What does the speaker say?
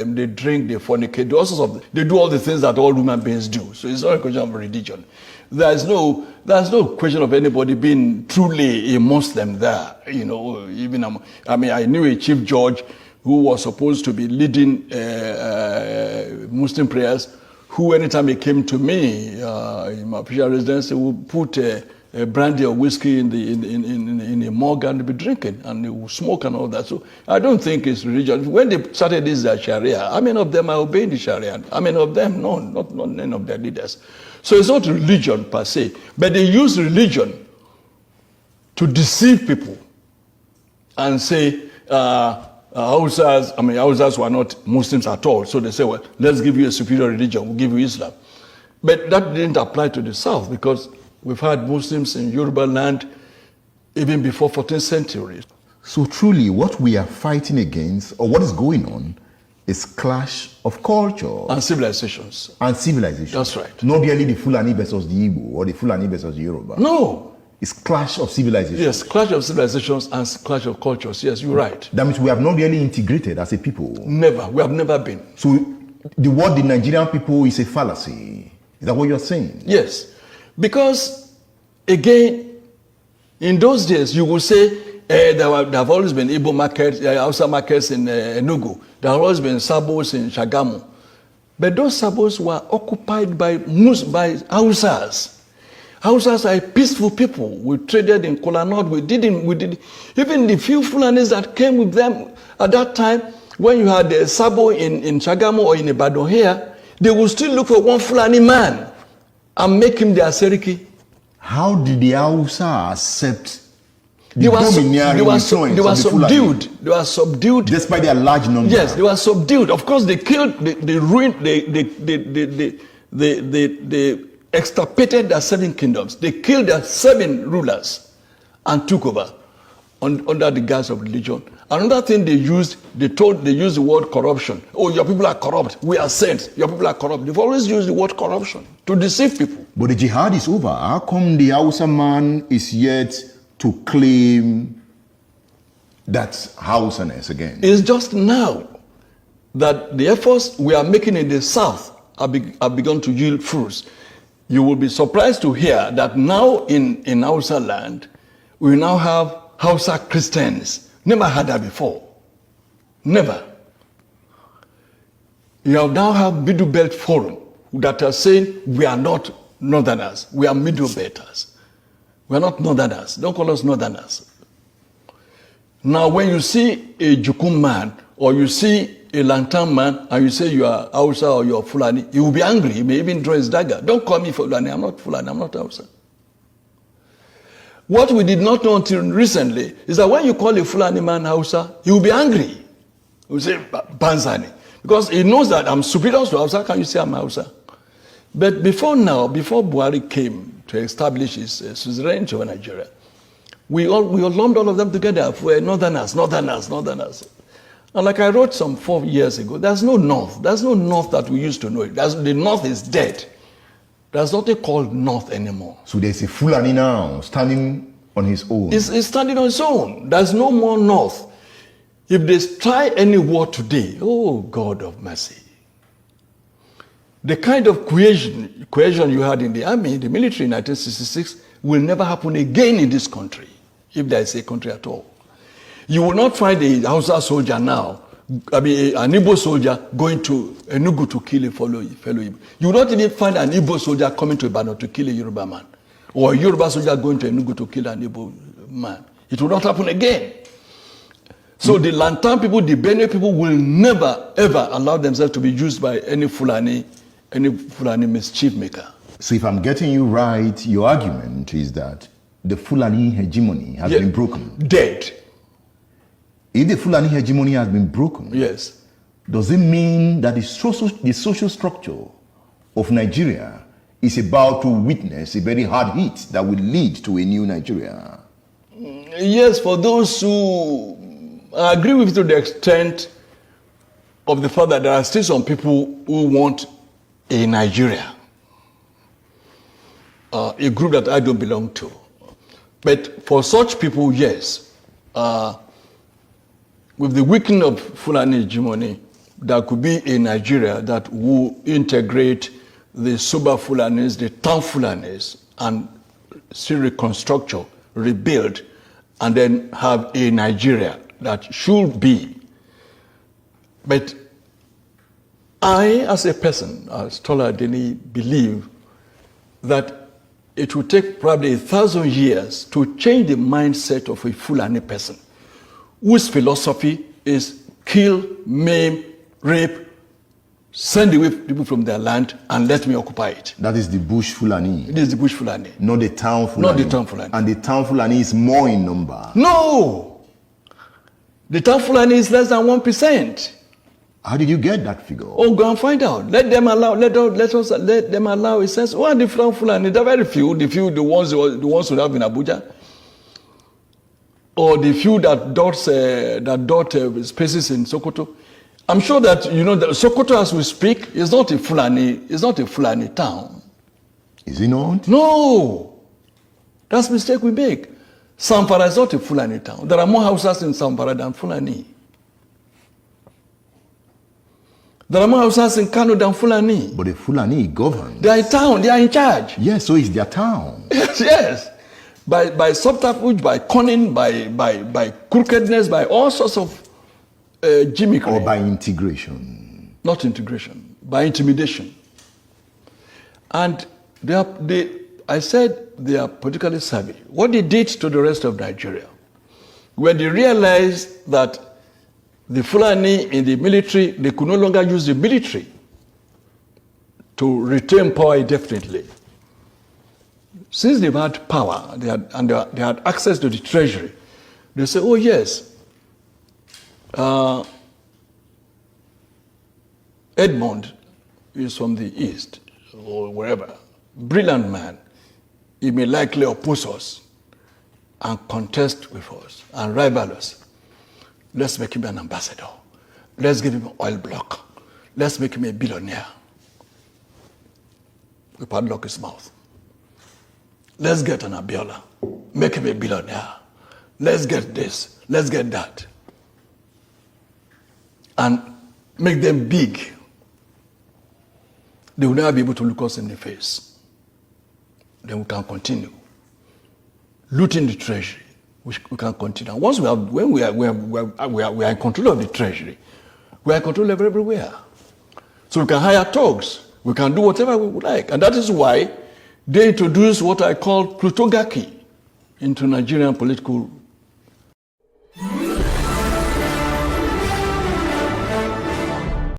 They drink, they fornicate, they do all the things that all human beings do. So it's not a question of religion. There's no question of anybody being truly a Muslim there. I knew a chief judge who was supposed to be leading Muslim prayers, who anytime he came to me in my official residence, he would put a brandy or whiskey in a mug and be drinking, and they would smoke and all that. So I don't think it's religion. When they started this Sharia, how many of them are obeying the Sharia? How many of them? No, not none of their leaders. So it's not religion per se, but they use religion to deceive people and say, Hausas were not Muslims at all. So they say, well, let's give you a superior religion, we'll give you Islam. But that didn't apply to the South, because we've had Muslims in Yoruba land even before 14th century. So truly what we are fighting against, or what is going on, is clash of culture. And civilizations. And civilizations. That's right. Not really the Fulani versus the Igbo, or the Fulani versus the Yoruba. No. It's clash of civilizations. Yes, clash of civilizations and clash of cultures. Yes, you're right. That means we have not really integrated as a people. Never. We have never been. So the word the Nigerian people is a fallacy. Is that what you're saying? Yes. Because, again, in those days, you will say, there have always been Igbo markets, Hausa markets in Enugu. There have always been Sabos in Shagamu. But those Sabos were occupied by Hausas. Hausas are peaceful people. We traded in Kola North. We did. Even the few Fulanis that came with them at that time, when you had a Sabo in Shagamu or in Ibadan here, they would still look for one Fulani man and make him their Seriki. How did the Hausa accept they were subdued. They were subdued. Despite their large number. Yes, they were subdued. Of course, they killed, they ruined, they extirpated their 7 kingdoms. They killed their 7 rulers and took over under the guise of religion. Another thing they used the word corruption. Oh, your people are corrupt. We are saints. Your people are corrupt. They've always used the word corruption to deceive people. But the jihad is over. How come the Hausa man is yet to claim that Hausaness again? It's just now that the efforts we are making in the South have begun to yield fruits. You will be surprised to hear that now in Hausa land, we now have Hausa Christians. Never had that before. Never. You now have Middle Belt Forum that are saying we are not Northerners, we are Middle Belters. We are not Northerners. Don't call us Northerners. Now, when you see a Jukum man or you see a Lantan man and you say you are Hausa or you are Fulani, he will be angry. He may even draw his dagger. Don't call me Fulani. I'm not Fulani. I'm not Hausa. What we did not know until recently is that when you call a Fulani man Hausa, he will be angry. He will say Banzani. Because he knows that I'm superior to Hausa. Can you say I'm Hausa? But before Buhari came to establish his suzerainty over Nigeria, we lumped all of them together. We're Northerners. And like I wrote some 4 years ago, there's no North. There's no North that we used to know. The North is dead. There's nothing called North anymore. So there's a Fulani now standing on his own. It's standing on its own. There's no more North. If they try any war today, oh God of mercy. The kind of cohesion you had in the army, the military in 1966, will never happen again in this country, if there is a country at all. You will not find a Hausa soldier now, an Igbo soldier going to Enugu to kill a fellow Igbo. You will not even find an Igbo soldier coming to Ibadan to kill a Yoruba man, or a Yoruba soldier going to Enugu to kill an Igbo man. It will not happen again. So the Lantan people, the Benue people will never ever allow themselves to be used by any Fulani mischief maker. So if I'm getting you right, your argument is that the Fulani hegemony has been broken. Dead. If the Fulani hegemony has been broken, yes, does it mean that the social structure of Nigeria is about to witness a very hard hit that will lead to a new Nigeria? Yes, for those who agree with you to the extent of the fact that there are still some people who want a Nigeria, a group that I don't belong to. But for such people, yes, with the weakening of Fulani hegemony, there could be a Nigeria that will integrate the Soba Fulanis, the town Fulanis, and still reconstruct, rebuild, and then have a Nigeria that should be. But I, as a person, as Tola Adeni, believe that it will take probably 1,000 years to change the mindset of a Fulani person whose philosophy is kill, maim, rape, send away people from their land and let me occupy it. That is the bush Fulani. It is the bush Fulani. Not the town Fulani. Not the town Fulani. And the town Fulani is more in number. No! The town Fulani is less than 1%. How did you get that figure? Oh, go and find out. Let them allow a sense. Who are the town Fulani? There are very few. The ones who have in Abuja. Or the few that dot spaces in Sokoto. I'm sure that that Sokoto, as we speak, is not a Fulani town. Is it not? No, that's a mistake we make. Zamfara is not a Fulani town. There are more houses in Zamfara than Fulani. There are more houses in Kano than Fulani. But the Fulani govern. They are a town. They are in charge. Yes, so it's their town. Yes. By subterfuge, by cunning, by crookedness, by all sorts of gimmickry. Or by integration. Not integration, by intimidation. And I said they are politically savvy. What they did to the rest of Nigeria, when they realized that the Fulani in the military, they could no longer use the military to retain power indefinitely. Since they've had power, they had access to the treasury, they say, oh yes, Edmond is from the east or wherever, brilliant man. He may likely oppose us and contest with us and rival us. Let's make him an ambassador. Let's give him an oil block. Let's make him a billionaire. We padlock his mouth. Let's get an Abiola. Make him a billionaire. Let's get this. Let's get that. And make them big. They will never be able to look us in the face. Then we can continue. Looting the treasury. We can continue. And once when we are in control of the treasury, we are in control of everywhere. So we can hire thugs. We can do whatever we would like. And that is why they introduced what I call plutocracy into Nigerian political